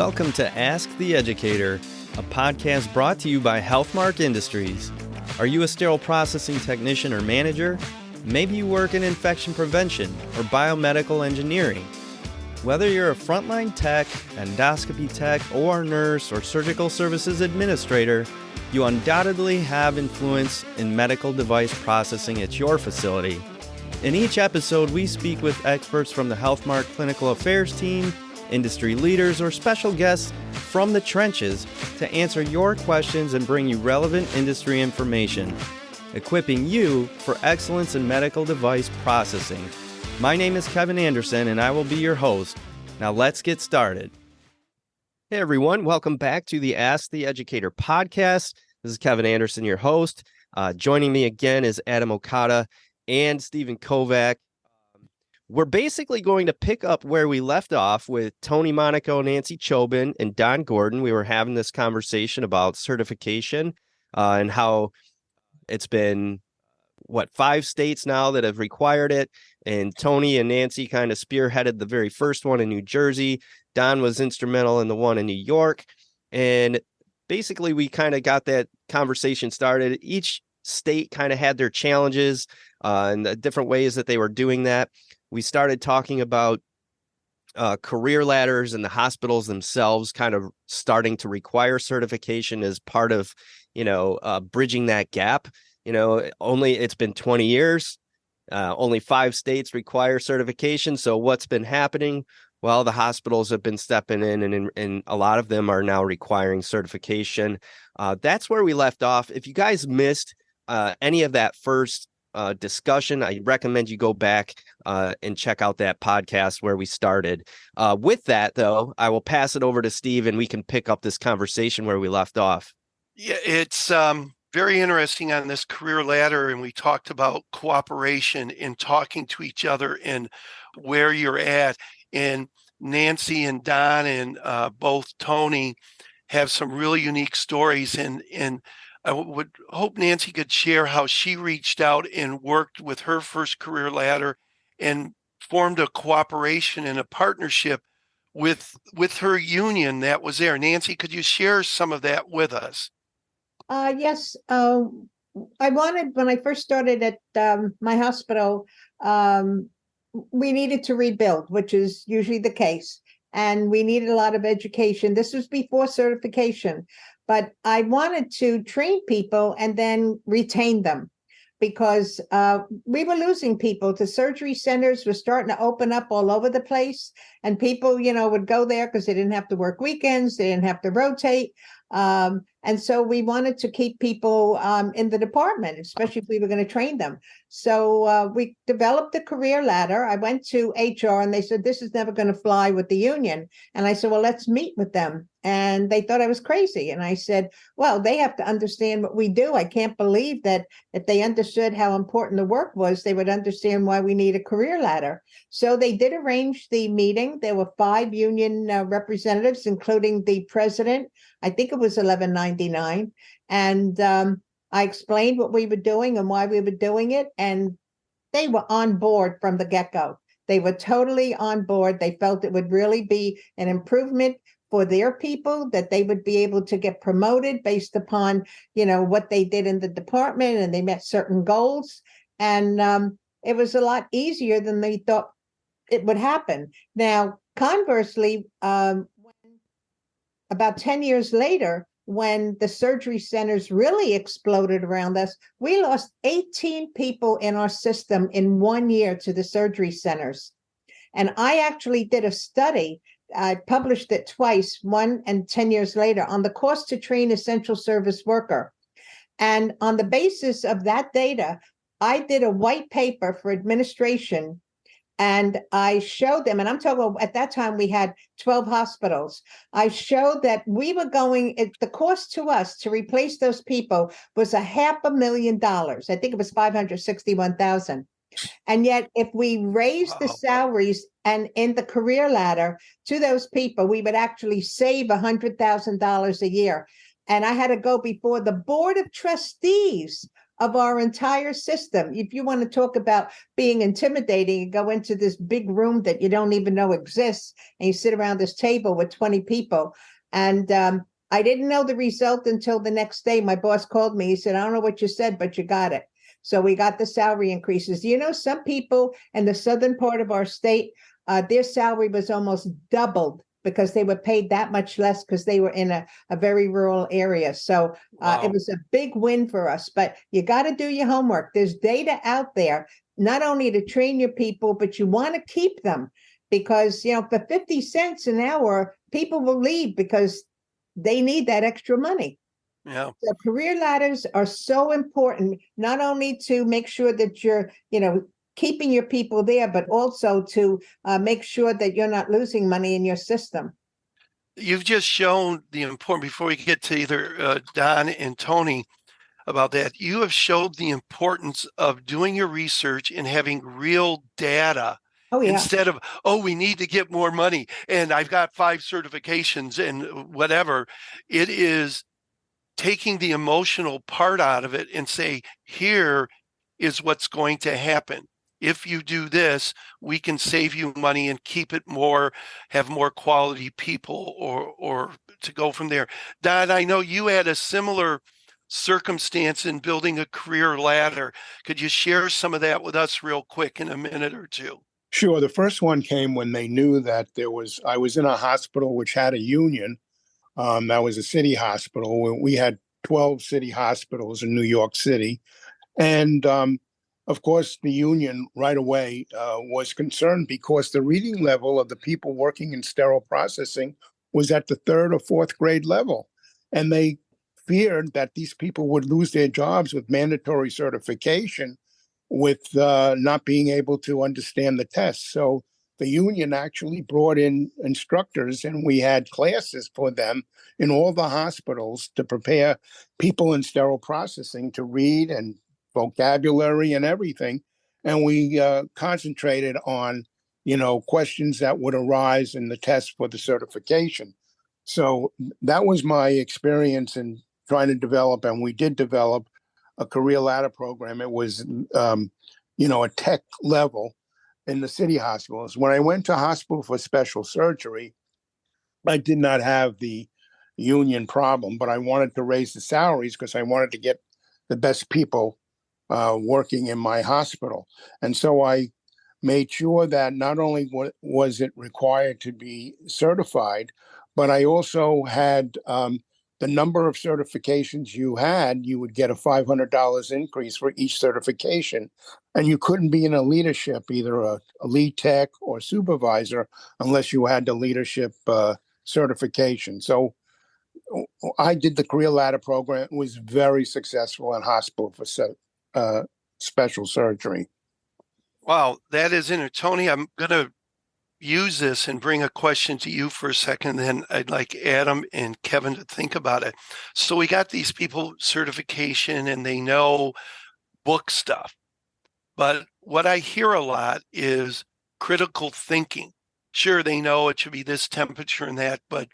Welcome to Ask the Educator, a podcast brought to you by Healthmark Industries. Are you a sterile processing technician or manager? Maybe you work in infection prevention or biomedical engineering. Whether you're a frontline tech, endoscopy tech, OR nurse, or surgical services administrator, you undoubtedly have influence in medical device processing at your facility. In each episode, we speak with experts from the Healthmark Clinical Affairs team, industry leaders, or special guests from the trenches to answer your questions and bring you relevant industry information, equipping you for excellence in medical device processing. My name is Kevin Anderson, and I will be your host. Now let's get started. Hey everyone, welcome back to the Ask the Educator podcast. This is Kevin Anderson, your host. Joining me again is Adam Okada and Stephen Kovach. We're basically going to pick up where we left off with Tony Monaco, Nancy Chobin, and Don Gordon. We were having this conversation about certification and how it's been, 5 states now that have required it. And Tony and Nancy kind of spearheaded the very first one in New Jersey. Don was instrumental in the one in New York. And basically, we kind of got that conversation started. Each state kind of had their challenges and the different ways that they were doing that. We started talking about career ladders and the hospitals themselves kind of starting to require certification as part of, bridging that gap. It's been 20 years. Only 5 states require certification. So what's been happening? Well, the hospitals have been stepping in and a lot of them are now requiring certification. That's where we left off. If you guys missed any of that first discussion, I recommend you go back and check out that podcast where we started. With that, though, I will pass it over to Steve and we can pick up this conversation where we left off. Yeah, it's very interesting on this career ladder. And we talked about cooperation and talking to each other and where you're at. And Nancy and Don and both Tony have some really unique stories. And I would hope Nancy could share how she reached out and worked with her first career ladder and formed a cooperation and a partnership with her union that was there. Nancy, could you share some of that with us? Yes. I wanted, when I first started at my hospital, we needed to rebuild, which is usually the case. And we needed a lot of education. This was before certification. But I wanted to train people and then retain them because we were losing people to surgery centers. Were starting to open up all over the place. And people, would go there because they didn't have to work weekends. They didn't have to rotate. And so we wanted to keep people in the department, especially if we were going to train them. So we developed the career ladder. I went to HR and they said, this is never going to fly with the union. And I said, well, let's meet with them. And they thought I was crazy. And I said, well, they have to understand what we do. I can't believe that if they understood how important the work was, they would understand why we need a career ladder. So they did arrange the meeting. There were 5 union representatives, including the president. I think it was 1199. And I explained what we were doing and why we were doing it. And they were on board from the get-go. They were totally on board. They felt it would really be an improvement for their people, that they would be able to get promoted based upon, what they did in the department, and they met certain goals. And it was a lot easier than they thought it would happen. Now, conversely, about 10 years later, when the surgery centers really exploded around us, we lost 18 people in our system in 1 year to the surgery centers. And I actually did a study. I published it twice, 1 and 10 years later, on the cost to train essential service worker. And on the basis of that data, I did a white paper for administration. And I showed them, and I'm talking about, at that time, we had 12 hospitals. I showed that we were the cost to us to replace those people was $500,000. I think it was $561,000. And yet, if we raised the salaries and in the career ladder to those people, we would actually save $100,000 a year. And I had to go before the board of trustees of our entire system. If you want to talk about being intimidating, you go into this big room that you don't even know exists, and you sit around this table with 20 people. And I didn't know the result until the next day. My boss called me. He said, I don't know what you said, but you got it. So we got the salary increases. You know, some people in the southern part of our state, their salary was almost doubled because they were paid that much less because they were in a very rural area. So Wow. it was a big win for us. But you got to do your homework. There's data out there, not only to train your people, but you want to keep them because, you know, for 50 cents an hour, people will leave because they need that extra money. Yeah. So career ladders are so important, not only to make sure that you're, you know, keeping your people there, but also to make sure that you're not losing money in your system. You've just shown the important, before we get to either Don and Tony about that, you have showed the importance of doing your research and having real data. Oh, yeah. Instead of, oh, we need to get more money and I've got 5 certifications and whatever. It is taking the emotional part out of it and say, here is what's going to happen. If you do this, we can save you money and keep it more, have more quality people, or to go from there. Don, I know you had a similar circumstance in building a career ladder. Could you share some of that with us real quick in a minute or two? Sure. The first one came when they knew that I was in a hospital which had a union. That was a city hospital. We had 12 city hospitals in New York City. And of course, the union right away was concerned because the reading level of the people working in sterile processing was at the 3rd or 4th grade level. And they feared that these people would lose their jobs with mandatory certification with not being able to understand the test. So the union actually brought in instructors, and we had classes for them in all the hospitals to prepare people in sterile processing to read and vocabulary and everything. And we concentrated on, you know, questions that would arise in the test for the certification. So that was my experience in trying to develop, and we did develop a career ladder program. It was, you know, a tech level in the city hospitals. When I went to hospital for special surgery, I did not have the union problem, but I wanted to raise the salaries because I wanted to get the best people working in my hospital. And so I made sure that not only was it required to be certified, but I also had the number of certifications you had, you would get a $500 increase for each certification. And you couldn't be in a leadership, either a lead tech or supervisor, unless you had the leadership certification. So I did the career ladder program. It was very successful in hospital for special surgery. Wow, that is interesting. Tony, I'm going to use this and bring a question to you for a second. Then I'd like Adam and Kevin to think about it. So we got these people certification and they know book stuff. But what I hear a lot is critical thinking. Sure, they know it should be this temperature and that, but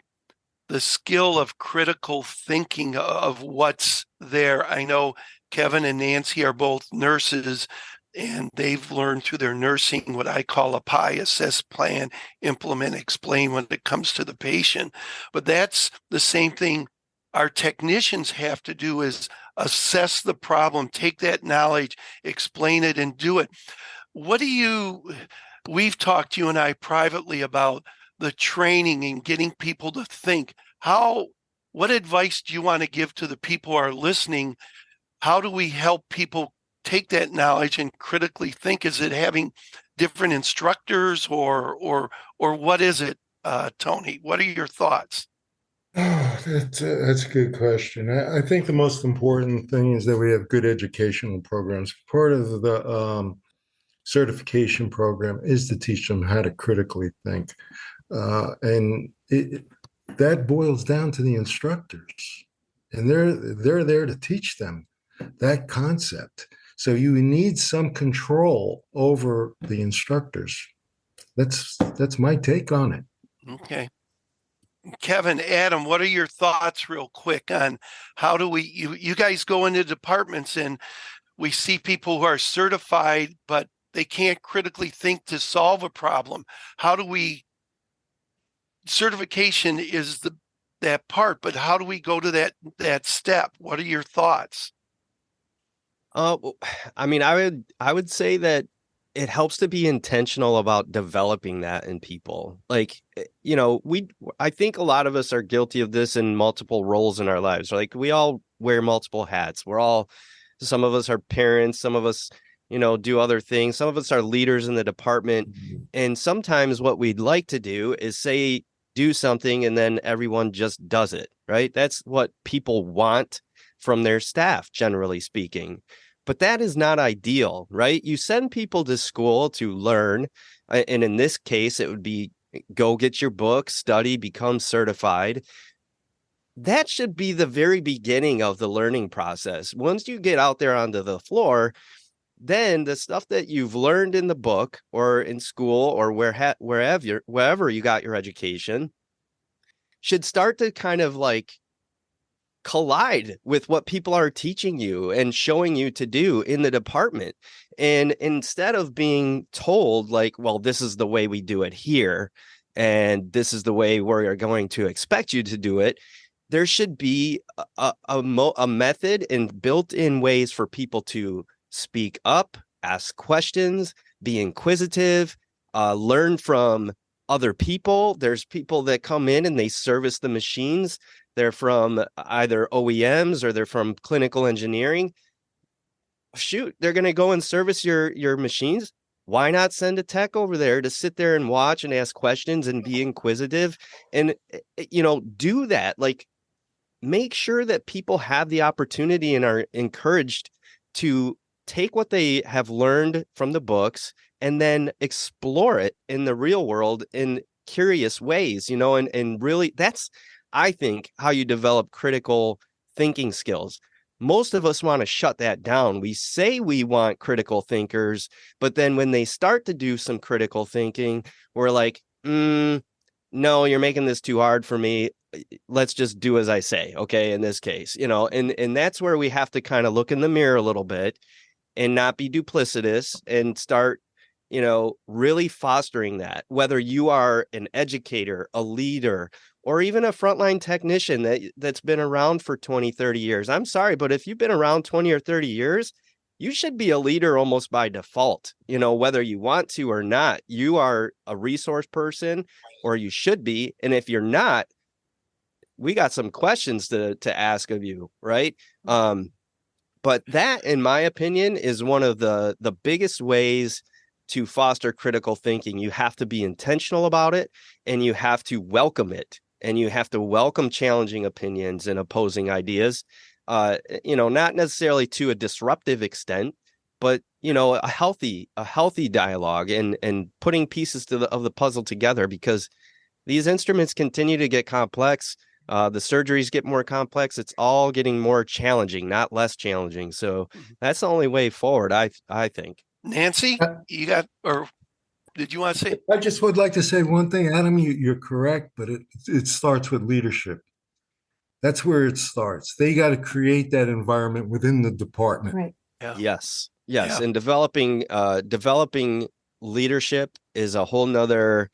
the skill of critical thinking of what's there. I know Kevin and Nancy are both nurses, and they've learned through their nursing what I call a PI: assess, plan, implement, explain when it comes to the patient. But that's the same thing our technicians have to do, is assess the problem, take that knowledge, explain it, and do it. We've talked, you and I, privately about the training and getting people to think. What advice do you want to give to the people who are listening? How do we help people take that knowledge and critically think? Is it having different instructors or what is it, Tony? What are your thoughts? Oh, that's a good question. I think the most important thing is that we have good educational programs. Part of the certification program is to teach them how to critically think. And that boils down to the instructors. And they're there to teach them that concept. So you need some control over the instructors. That's my take on it. Okay. Kevin, Adam, what are your thoughts real quick on how do you guys go into departments and we see people who are certified, but they can't critically think to solve a problem. How do we, certification is that part, but how do we go to that step? What are your thoughts? I mean, I would say that it helps to be intentional about developing that in people. Like, I think a lot of us are guilty of this in multiple roles in our lives. Like, we all wear multiple hats. Some of us are parents, some of us, do other things. Some of us are leaders in the department. And sometimes what we'd like to do is do something and then everyone just does it, right? That's what people want from their staff, generally speaking. But that is not ideal, right? You send people to school to learn. And in this case, it would be go get your book, study, become certified. That should be the very beginning of the learning process. Once you get out there onto the floor, then the stuff that you've learned in the book or in school or wherever you got your education should start to kind of like collide with what people are teaching you and showing you to do in the department. And instead of being told like, well, this is the way we do it here, and this is the way we're going to expect you to do it, there should be a method and built-in ways for people to speak up, ask questions, be inquisitive, learn from other people. There's people that come in and they service the machines. They're from either OEMs or they're from clinical engineering. Shoot, they're going to go and service your machines. Why not send a tech over there to sit there and watch and ask questions and be inquisitive and, do that? Like, make sure that people have the opportunity and are encouraged to take what they have learned from the books and then explore it in the real world in curious ways, and really that's, I think, how you develop critical thinking skills. Most of us want to shut that down. We say we want critical thinkers, but then when they start to do some critical thinking, we're like, no, you're making this too hard for me. Let's just do as I say. Okay. In this case, and that's where we have to kind of look in the mirror a little bit and not be duplicitous and start, really fostering that, whether you are an educator, a leader, or even a frontline technician that's been around for 20, 30 years. I'm sorry, but if you've been around 20 or 30 years, you should be a leader almost by default, whether you want to or not. You are a resource person, or you should be. And if you're not, we got some questions to ask of you, right? But that, in my opinion, is one of the biggest ways to foster critical thinking. You have to be intentional about it, and you have to welcome it, and you have to welcome challenging opinions and opposing ideas. Not necessarily to a disruptive extent, but a healthy dialogue and putting pieces of the puzzle together, because these instruments continue to get complex. The surgeries get more complex. It's all getting more challenging, not less challenging. So that's the only way forward, I think. Nancy, or did you want to say? I just would like to say one thing, Adam. You're correct, but it starts with leadership. That's where it starts. They got to create that environment within the department. Right. Yeah. Yes. Yeah. And developing leadership is a whole nother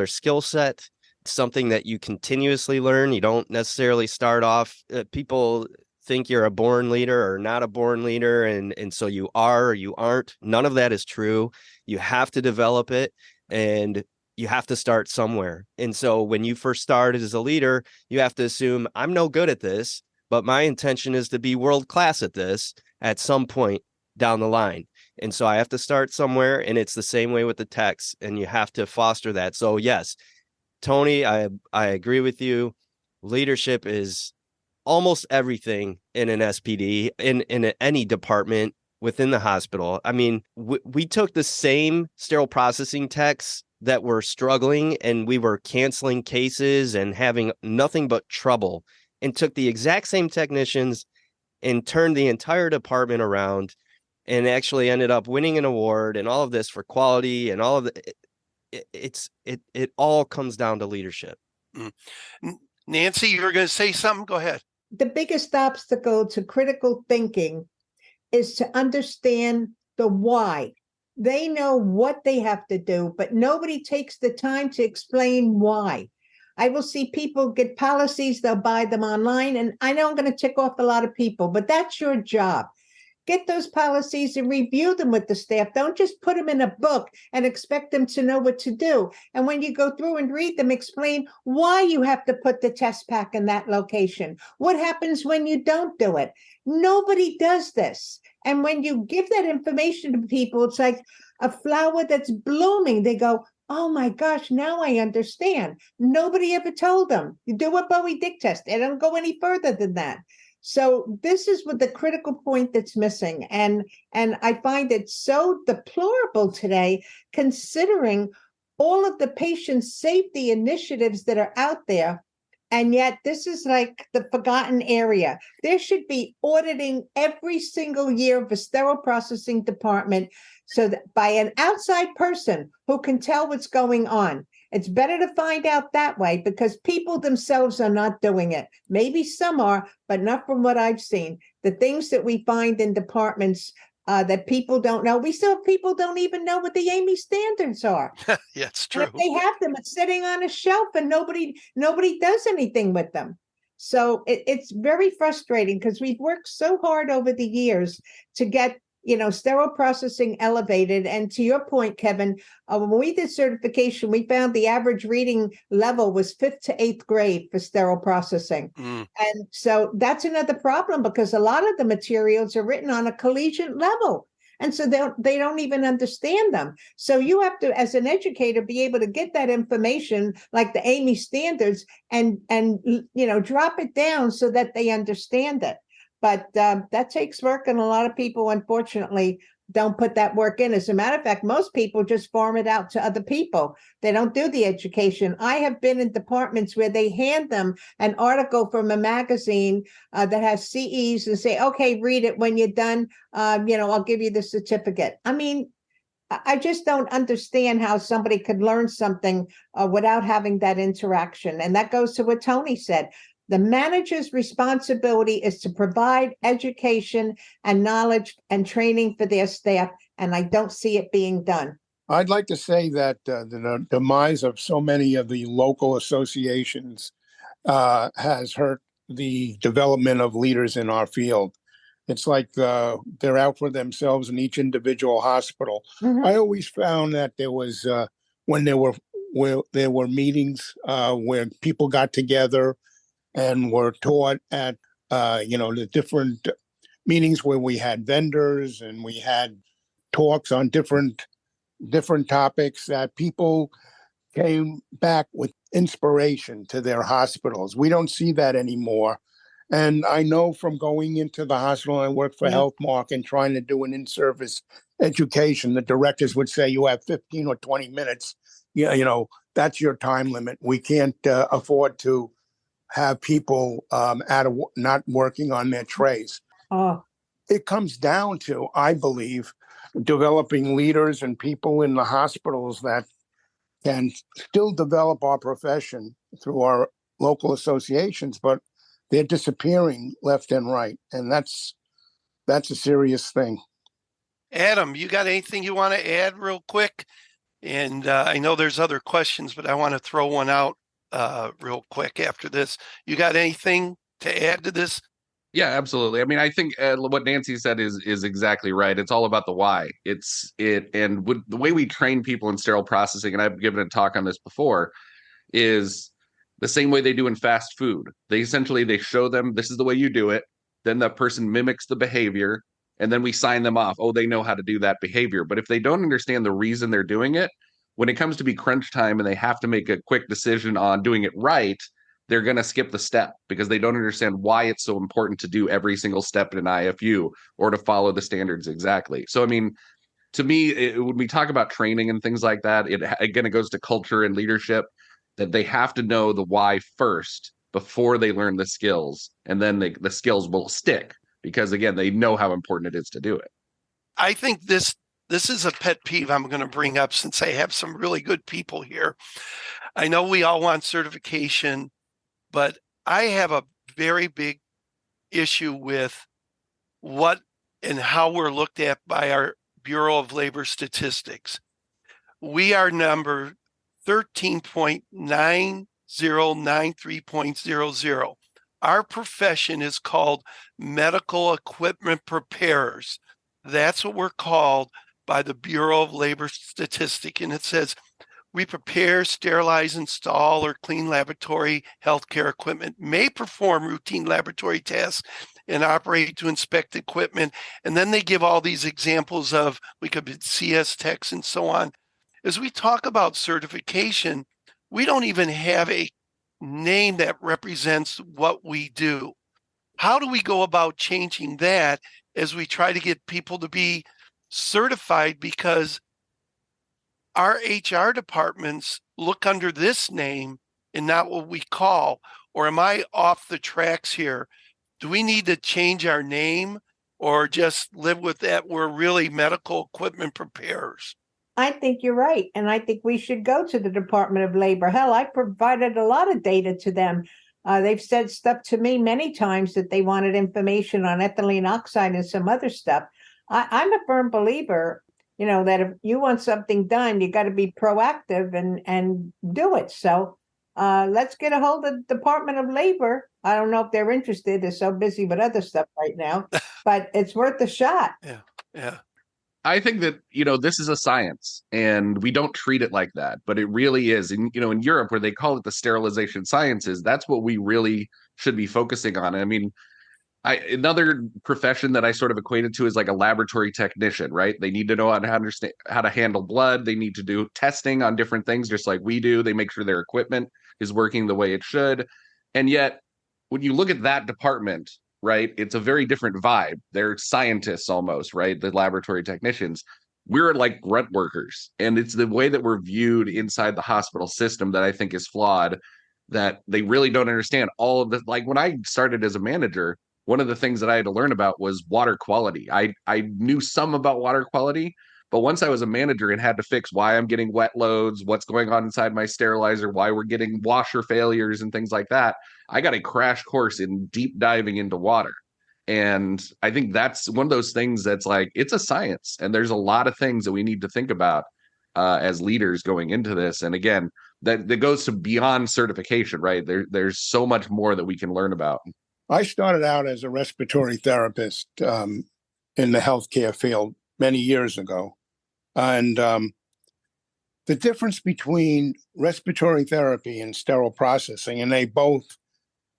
skill set. Something that you continuously learn. You don't necessarily start off. People think you're a born leader or not a born leader, and so you are or you aren't. None of that is true. You have to develop it, and you have to start somewhere. And so when you first started as a leader, you have to assume I'm no good at this, but my intention is to be world class at this at some point down the line. And so I have to start somewhere, and it's the same way with the techs, and you have to foster that. So yes, Tony, I agree with you. Leadership is almost everything in an SPD, in any department within the hospital. I mean, we took the same sterile processing techs that were struggling, and we were canceling cases and having nothing but trouble, and took the exact same technicians and turned the entire department around, and actually ended up winning an award and all of this for quality and all of the. It all comes down to leadership. Mm. Nancy, you were going to say something? Go ahead. The biggest obstacle to critical thinking is to understand the why. They know what they have to do, but nobody takes the time to explain why. I will see people get policies, they'll buy them online, and I know I'm going to tick off a lot of people, but that's your job. Get those policies and review them with the staff. Don't just put them in a book and expect them to know what to do. And when you go through and read them, explain why you have to put the test pack in that location. What happens when you don't do it? Nobody does this. And when you give that information to people, it's like a flower that's blooming. They go, oh my gosh, now I understand. Nobody ever told them. You do a Bowie Dick test. They don't go any further than that. So this is what the critical point that's missing. And I find it so deplorable today, considering all of the patient safety initiatives that are out there. And yet this is like the forgotten area. There should be auditing every single year of a sterile processing department so that by an outside person who can tell what's going on. It's better to find out that way because people themselves are not doing it. Maybe some are, but not from what I've seen. The things that we find in departments that people don't know. We still have people don't even know what the AMI standards are. Yeah, it's true. And if they have them, it's sitting on a shelf and nobody does anything with them. So it's very frustrating because we've worked so hard over the years to get sterile processing elevated. And to your point, Kevin, when we did certification, we found the average reading level was 5th to 8th grade for sterile processing. And so that's another problem because a lot of the materials are written on a collegiate level. And so they don't even understand them. So you have to, as an educator, be able to get that information like the AMI standards and drop it down so that they understand it. But that takes work, and a lot of people, unfortunately, don't put that work in. As a matter of fact, most people just farm it out to other people. They don't do the education. I have been in departments where they hand them an article from a magazine that has CEs and say, okay, read it. When you're done, I'll give you the certificate. I mean, I just don't understand how somebody could learn something without having that interaction. And that goes to what Tony said. The manager's responsibility is to provide education and knowledge and training for their staff, and I don't see it being done. I'd like to say that the demise of so many of the local associations has hurt the development of leaders in our field. It's like they're out for themselves in each individual hospital. Mm-hmm. I always found that there was when there were meetings where people got together and were taught at the different meetings where we had vendors and we had talks on different topics, that people came back with inspiration to their hospitals. We don't see that anymore. And I know from going into the hospital, I work for Healthmark and trying to do an in-service education, the directors would say, you have 15 or 20 minutes. That's your time limit. We can't afford to have people not working on their trays. It comes down to, I believe, developing leaders and people in the hospitals that can still develop our profession through our local associations, but they're disappearing left and right. And that's a serious thing. Adam, you got anything you want to add real quick? And I know there's other questions, but I want to throw one out real quick after this. You got anything to add to this? Yeah, absolutely. I mean, I think what Nancy said is exactly right. It's all about the why. And the way we train people in sterile processing, and I've given a talk on this before, is the same way they do in fast food. They show them this is the way you do it. Then that person mimics the behavior, and then we sign them off. Oh, they know how to do that behavior. But if they don't understand the reason they're doing it, when it comes to be crunch time and they have to make a quick decision on doing it right, they're going to skip the step because they don't understand why it's so important to do every single step in an IFU or to follow the standards exactly. So, I mean, to me, when we talk about training and things like that, it goes to culture and leadership, that they have to know the why first before they learn the skills. And then the skills will stick because, again, they know how important it is to do it. I think this this is a pet peeve I'm going to bring up since I have some really good people here. I know we all want certification, but I have a very big issue with what and how we're looked at by our Bureau of Labor Statistics. We are number 13.9093.00. Our profession is called medical equipment preparers. That's what we're called by the Bureau of Labor Statistics. And it says, we prepare, sterilize, install, or clean laboratory healthcare equipment, may perform routine laboratory tasks, and operate to inspect equipment. And then they give all these examples of, we could be CS techs and so on. As we talk about certification, we don't even have a name that represents what we do. How do we go about changing that as we try to get people to be certified? Because our HR departments look under this name and not what we call, or am I off the tracks here? Do we need to change our name or just live with that? We're really medical equipment preparers. I think you're right. And I think we should go to the Department of Labor. Hell, I provided a lot of data to them. They've said stuff to me many times that they wanted information on ethylene oxide and some other stuff. I'm a firm believer, that if you want something done, you got to be proactive and do it. So let's get a hold of the Department of Labor. I don't know if they're interested. They're so busy with other stuff right now, but it's worth a shot. Yeah. I think that, this is a science and we don't treat it like that, but it really is. And, in Europe where they call it the sterilization sciences, that's what we really should be focusing on. I mean, another profession that I sort of equated to is like a laboratory technician, right? They need to know how to understand how to handle blood. They need to do testing on different things, just like we do. They make sure their equipment is working the way it should. And yet, when you look at that department, right, it's a very different vibe. They're scientists almost, right? The laboratory technicians. We're like grunt workers. And it's the way that we're viewed inside the hospital system that I think is flawed, that they really don't understand all of the, like when I started as a manager, one of the things that I had to learn about was water quality. I knew some about water quality, but once I was a manager and had to fix why I'm getting wet loads, what's going on inside my sterilizer, why we're getting washer failures and things like that, I got a crash course in deep diving into water. And I think that's one of those things that's like, it's a science. And there's a lot of things that we need to think about as leaders going into this. And again, that goes to beyond certification, right? There's so much more that we can learn about. I started out as a respiratory therapist in the healthcare field many years ago. And the difference between respiratory therapy and sterile processing, and they both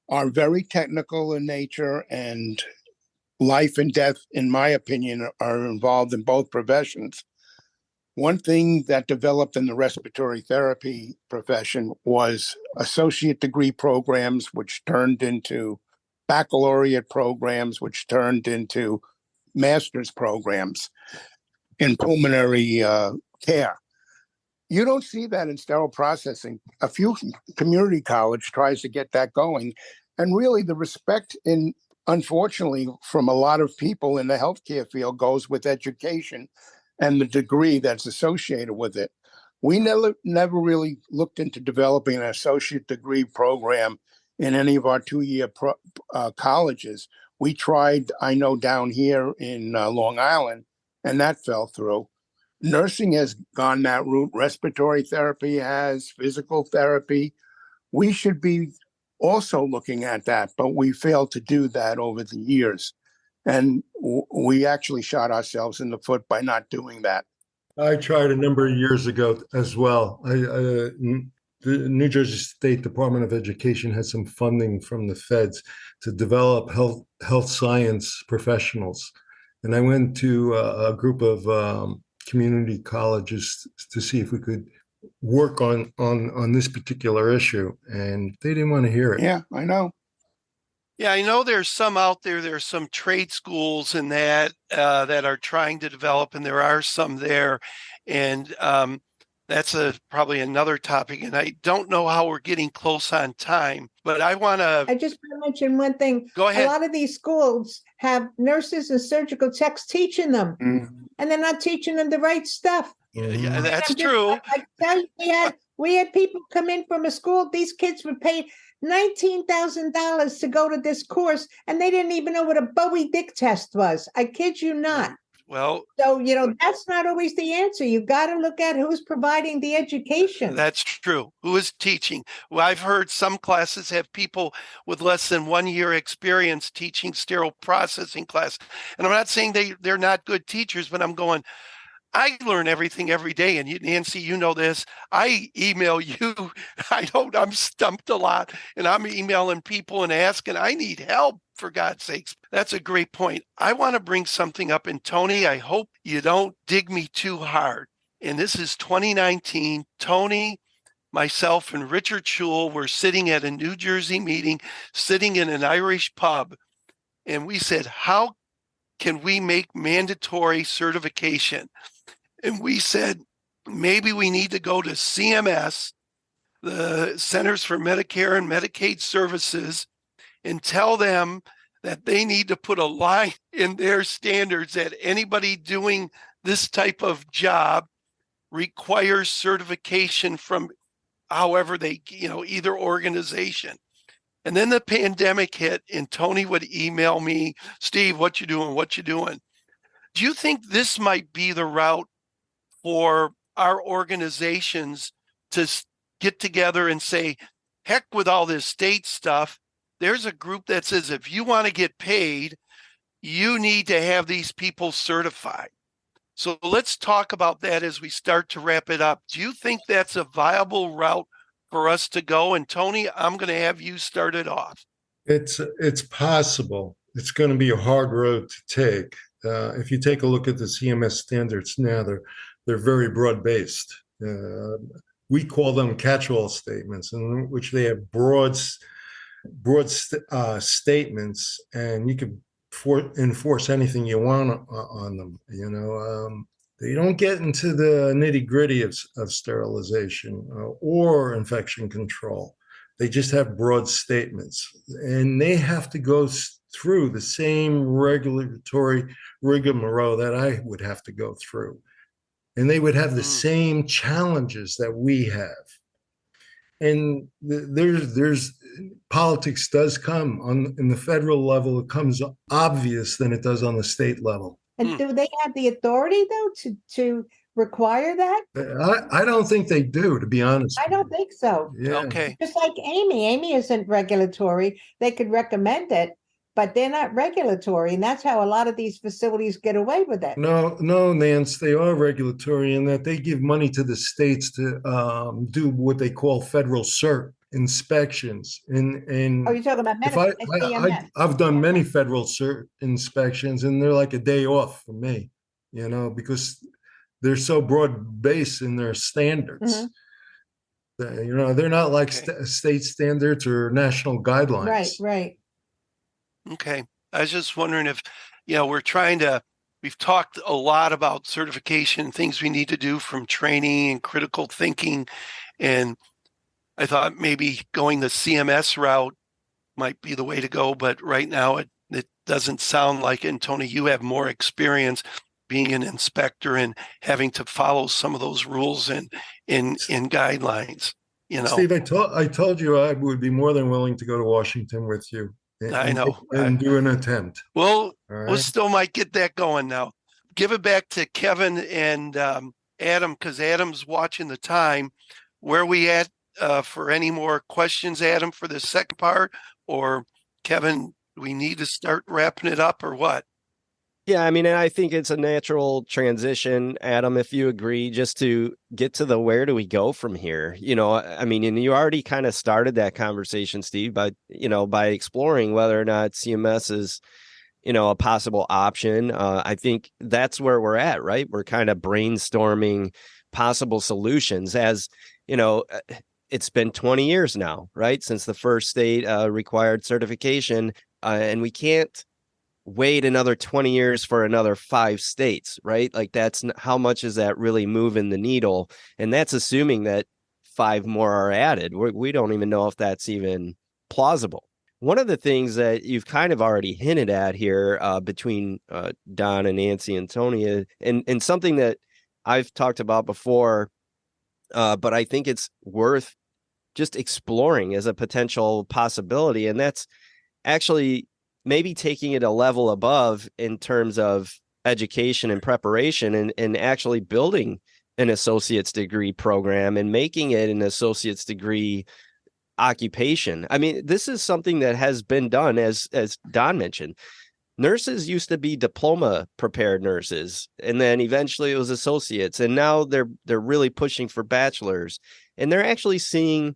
are very technical in nature, and life and death, in my opinion, are involved in both professions. One thing that developed in the respiratory therapy profession was associate degree programs, which turned into baccalaureate programs, which turned into master's programs in pulmonary care. You don't see that in sterile processing. A few community college tries to get that going. And really the respect unfortunately, from a lot of people in the healthcare field goes with education and the degree that's associated with it. We never really looked into developing an associate degree program in any of our 2-year colleges. We tried, I know, down here in Long Island, and that fell through. Nursing has gone that route. Respiratory therapy has, physical therapy. We should be also looking at that, but we failed to do that over the years. And we actually shot ourselves in the foot by not doing that. I tried a number of years ago as well. The New Jersey State Department of Education had some funding from the feds to develop health science professionals. And I went to a group of community colleges to see if we could work on this particular issue. And they didn't want to hear it. Yeah, I know. Yeah, I know there's some out there. There's some trade schools in that that are trying to develop, and there are some there. And that's probably another topic. And I don't know how we're getting close on time, but I just want to mention one thing. Go ahead. A lot of these schools have nurses and surgical techs teaching them. Mm. and they're not teaching them the right stuff. Yeah, I that's mean, true. I tell you, we had people come in from a school. These kids were paid $19,000 to go to this course, and they didn't even know what a Bowie Dick test was. I kid you not. Well, So, that's not always the answer. You got to look at who's providing the education. that's true. Who is teaching? Well, I've heard some classes have people with less than 1 year experience teaching sterile processing class. And I'm not saying they're not good teachers, but I'm going, I learn everything every day. And Nancy, you know this. I email you. I'm stumped a lot. And I'm emailing people and asking, I need help, for God's sakes. That's a great point. I want to bring something up. And Tony, I hope you don't dig me too hard. And this is 2019. Tony, myself, and Richard Schul were sitting at a New Jersey meeting, sitting in an Irish pub. And we said, how can we make mandatory certification? And we said, maybe we need to go to CMS, the Centers for Medicare and Medicaid Services, and tell them that they need to put a line in their standards that anybody doing this type of job requires certification from however they, either organization. And then the pandemic hit, and Tony would email me, Steve, what you doing? What you doing? Do you think this might be the route for our organizations to get together and say, heck with all this state stuff? There's a group that says, if you want to get paid, you need to have these people certified. So let's talk about that as we start to wrap it up. Do you think that's a viable route for us to go? And Tony, I'm going to have you start it off. It's possible. It's going to be a hard road to take. If you take a look at the CMS standards now, they're very broad-based. We call them catch-all statements, in which they have broad statements, and you can enforce anything you want on them. They don't get into the nitty-gritty of sterilization or infection control. They just have broad statements, and they have to go through the same regulatory rigmarole that I would have to go through. And they would have the same challenges that we have. And there's politics does come in the federal level. It comes obvious than it does on the state level. And do they have the authority, though, to require that? I don't think they do, to be honest. I don't think so. Yeah. Okay. Just like Amy. Amy isn't regulatory. They could recommend it, but they're not regulatory. And that's how a lot of these facilities get away with it. No, Nance, they are regulatory in that they give money to the states to do what they call federal cert inspections. And Oh, you're talking about medicine? I've done many federal cert inspections, and they're like a day off for me, because they're so broad-based in their standards. They're not like state standards or national guidelines. Right. Okay. I was just wondering if, we've talked a lot about certification, things we need to do from training and critical thinking. And I thought maybe going the CMS route might be the way to go. But right now it doesn't sound like it. And Tony, you have more experience being an inspector and having to follow some of those rules and in guidelines. Steve, I told you I would be more than willing to go to Washington with you. I know. And do an attempt. Well, right. We still might get that going now. Give it back to Kevin and Adam, because Adam's watching the time. Where are we at for any more questions, Adam, for the second part? Or Kevin, we need to start wrapping it up or what? Yeah, I mean, and I think it's a natural transition, Adam, if you agree, just to get to the where do we go from here? I mean, and you already kind of started that conversation, Steve, by exploring whether or not CMS is, a possible option. I think that's where we're at, right? We're kind of brainstorming possible solutions as, it's been 20 years now, right? Since the first state required certification, and we can't wait another 20 years for another 5 states, right? Like how much is that really moving the needle? And that's assuming that 5 more are added. We don't even know if that's even plausible. one of the things that you've kind of already hinted at here between Don and Nancy and Tony, and something that I've talked about before, but I think it's worth just exploring as a potential possibility. And that's actually maybe taking it a level above in terms of education and preparation, and actually building an associate's degree program and making it an associate's degree occupation. I mean, this is something that has been done, as Don mentioned. Nurses used to be diploma prepared nurses, and then eventually it was associates, and now they're really pushing for bachelors, and they're actually seeing,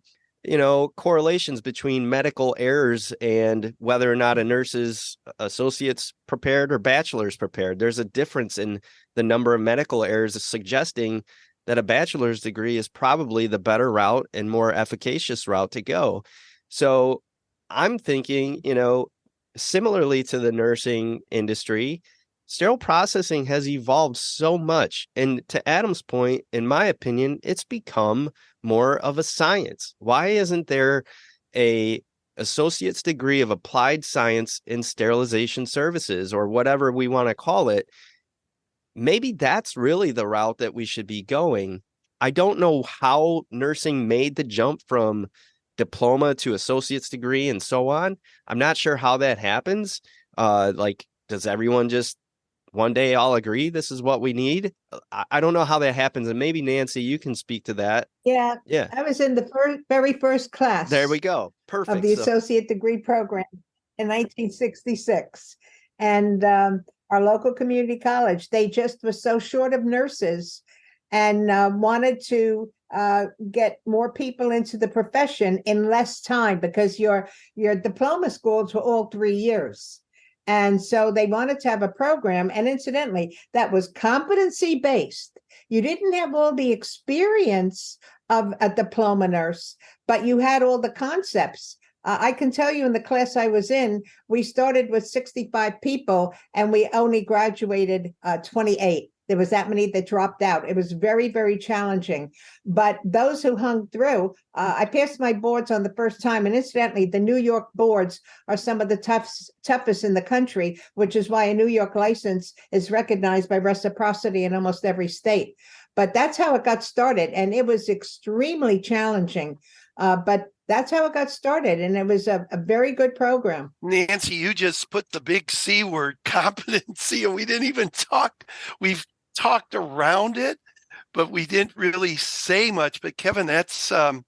correlations between medical errors and whether or not a nurse is associates prepared or bachelor's prepared. There's a difference in the number of medical errors, suggesting that a bachelor's degree is probably the better route and more efficacious route to go. So I'm thinking, similarly to the nursing industry, sterile processing has evolved so much. And to Adam's point, in my opinion, it's become more of a science. Why isn't there a associate's degree of applied science in sterilization services, or whatever we want to call it? Maybe that's really the route that we should be going. I don't know how nursing made the jump from diploma to associate's degree and so on. I'm not sure how that happens. Does everyone just one day all agree this is what we need? I don't know how that happens. And maybe Nancy, you can speak to that. Yeah. Yeah. I was in the very first class. There we go. Perfect. Of the associate degree program in 1966. And our local community college, they just were so short of nurses and wanted to get more people into the profession in less time, because your diploma schools were all 3 years. And so they wanted to have a program. And incidentally, that was competency based. You didn't have all the experience of a diploma nurse, but you had all the concepts. I can tell you, in the class I was in, we started with 65 people and we only graduated 28. There was that many that dropped out. It was very, very challenging. But those who hung through, I passed my boards on the first time. And incidentally, the New York boards are some of the toughest in the country, which is why a New York license is recognized by reciprocity in almost every state. But that's how it got started. And it was extremely challenging. But that's how it got started. And it was a very good program. Nancy, you just put the big C word, competency, and we didn't even talk. We've talked around it, but we didn't really say much. But Kevin, that's an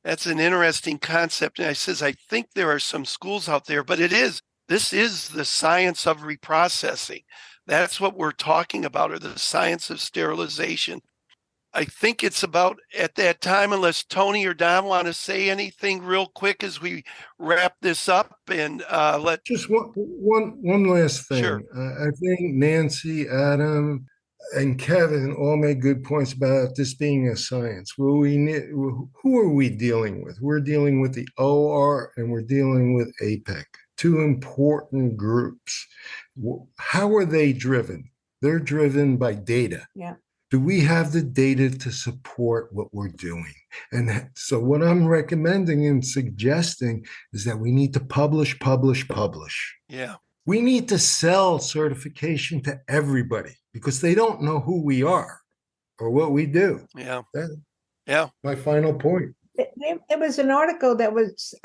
interesting concept. And I think there are some schools out there, but this is the science of reprocessing. That's what we're talking about, or the science of sterilization. I think it's about at that time, unless Tony or Don want to say anything real quick as we wrap this up, and let just one last thing. Sure. I think Nancy, Adam, and Kevin all made good points about this being a science. Well, who are we dealing with? We're dealing with the OR and we're dealing with APEC, two important groups. How are they driven? They're driven by data. Yeah. Do we have the data to support what we're doing? And so what I'm recommending and suggesting is that we need to publish. Yeah. We need to sell certification to everybody, because they don't know who we are or what we do. Yeah. That's my final point. It was an article that was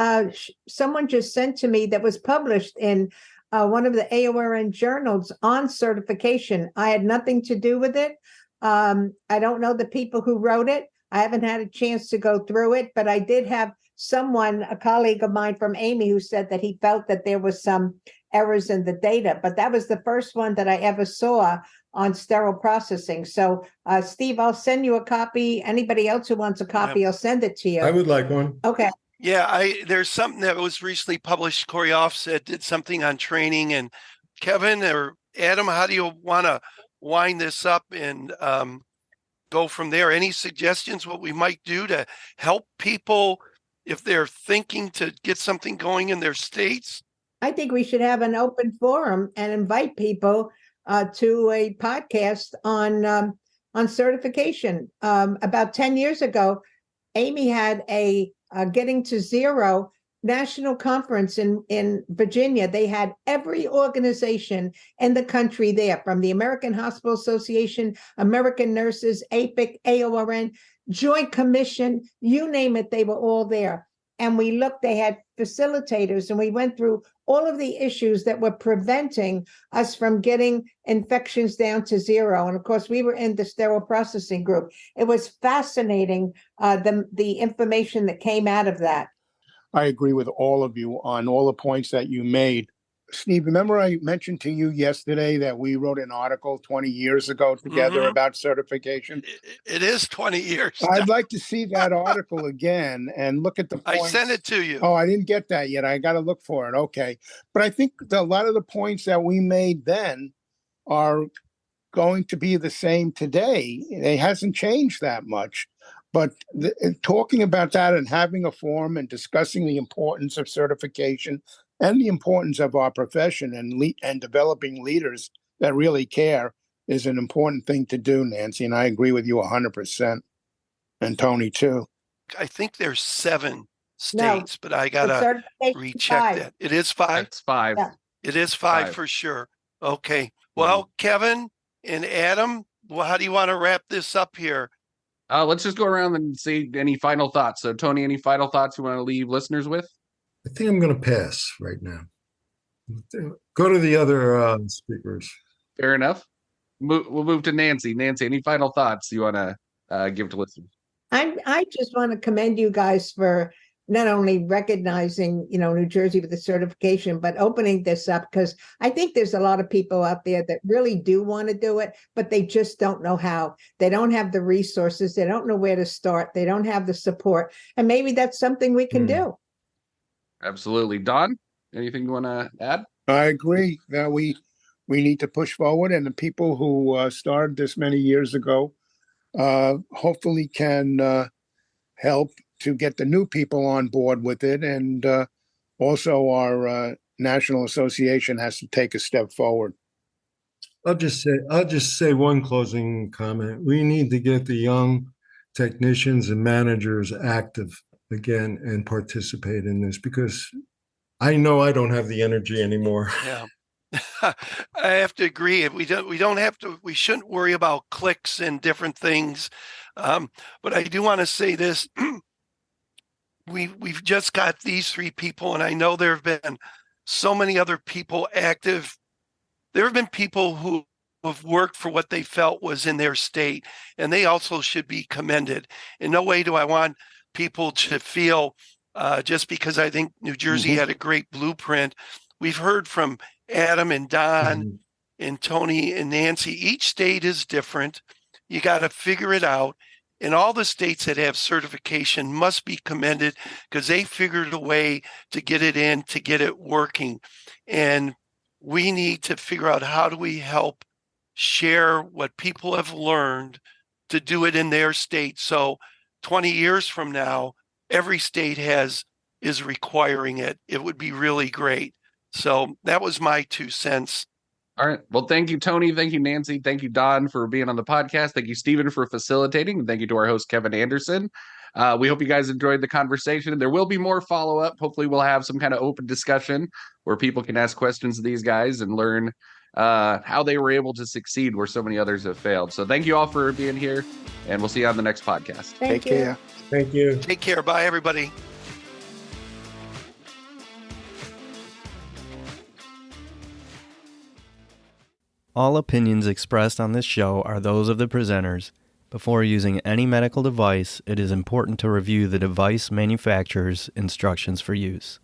someone just sent to me that was published in one of the AORN journals on certification. I had nothing to do with it. I don't know the people who wrote it. I haven't had a chance to go through it, but I did have someone, a colleague of mine from Amy, who said that he felt that there was some errors in the data, but that was the first one that I ever saw on sterile processing. So, Steve, I'll send you a copy. Anybody else who wants a copy, I'll send it to you. I would like one. Okay. Yeah, there's something that was recently published. Corey Offset did something on training. And Kevin or Adam, how do you want to wind this up and go from there? Any suggestions what we might do to help people if they're thinking to get something going in their states? I think we should have an open forum and invite people to a podcast on certification. About 10 years ago, Amy had a Getting to Zero national conference in Virginia, they had every organization in the country there, from the American Hospital Association, American Nurses, APIC, AORN, Joint Commission, you name it, they were all there. And we looked, they had facilitators, and we went through all of the issues that were preventing us from getting infections down to zero. And of course, we were in the sterile processing group. It was fascinating, the information that came out of that. I agree with all of you on all the points that you made. Steve, remember I mentioned to you yesterday that we wrote an article 20 years ago together about certification? It is 20 years. I'd like to see that article again and look at the points. I sent it to you. Oh, I didn't get that yet. I got to look for it. Okay. But I think a lot of the points that we made then are going to be the same today. It hasn't changed that much. But talking about that and having a forum and discussing the importance of certification and the importance of our profession and developing leaders that really care is an important thing to do, Nancy. And I agree with you 100%. And Tony, too. I think there's 7 states, but I got to recheck that. It is 5? It's 5. Yeah. It is 5 for sure. Okay. Well, Kevin and Adam, well, how do you want to wrap this up here? Let's just go around and see any final thoughts. So, Tony, any final thoughts you want to leave listeners with? I think I'm going to pass right now. Go to the other speakers. Fair enough. We'll move to Nancy. Nancy, any final thoughts you want to give to listeners? I just want to commend you guys for not only recognizing, New Jersey with the certification, but opening this up, because I think there's a lot of people out there that really do want to do it, but they just don't know how. They don't have the resources. They don't know where to start. They don't have the support. And maybe that's something we can do. Absolutely. Don, anything you want to add? I agree that we need to push forward, and the people who started this many years ago hopefully can help to get the new people on board with it. And also our National Association has to take a step forward. I'll just say one closing comment. We need to get the young technicians and managers active again and participate in this, because I know I don't have the energy anymore. Yeah. I have to agree. We shouldn't worry about clicks and different things. But I do want to say this. We've just got these 3 people, and I know there have been so many other people active. There have been people who have worked for what they felt was in their state, and they also should be commended. In no way do I want people to feel just because I think New Jersey had a great blueprint. We've heard from Adam and Don and Tony and Nancy. Each state is different. You got to figure it out. And all the states that have certification must be commended, because they figured a way to get it in, to get it working. And we need to figure out, how do we help share what people have learned to do it in their state. So 20 years from now, every state is requiring it. It would be really great. So that was my 2 cents. All right. Well, thank you, Tony. Thank you, Nancy. Thank you, Don, for being on the podcast. Thank you, Stephen, for facilitating. And thank you to our host, Kevin Anderson. We hope you guys enjoyed the conversation. There will be more follow-up. Hopefully, we'll have some kind of open discussion where people can ask questions to these guys and learn how they were able to succeed where so many others have failed. So thank you all for being here, and we'll see you on the next podcast. Take care. Thank you. Take care. Bye, everybody. All opinions expressed on this show are those of the presenters. Before using any medical device, it is important to review the device manufacturer's instructions for use.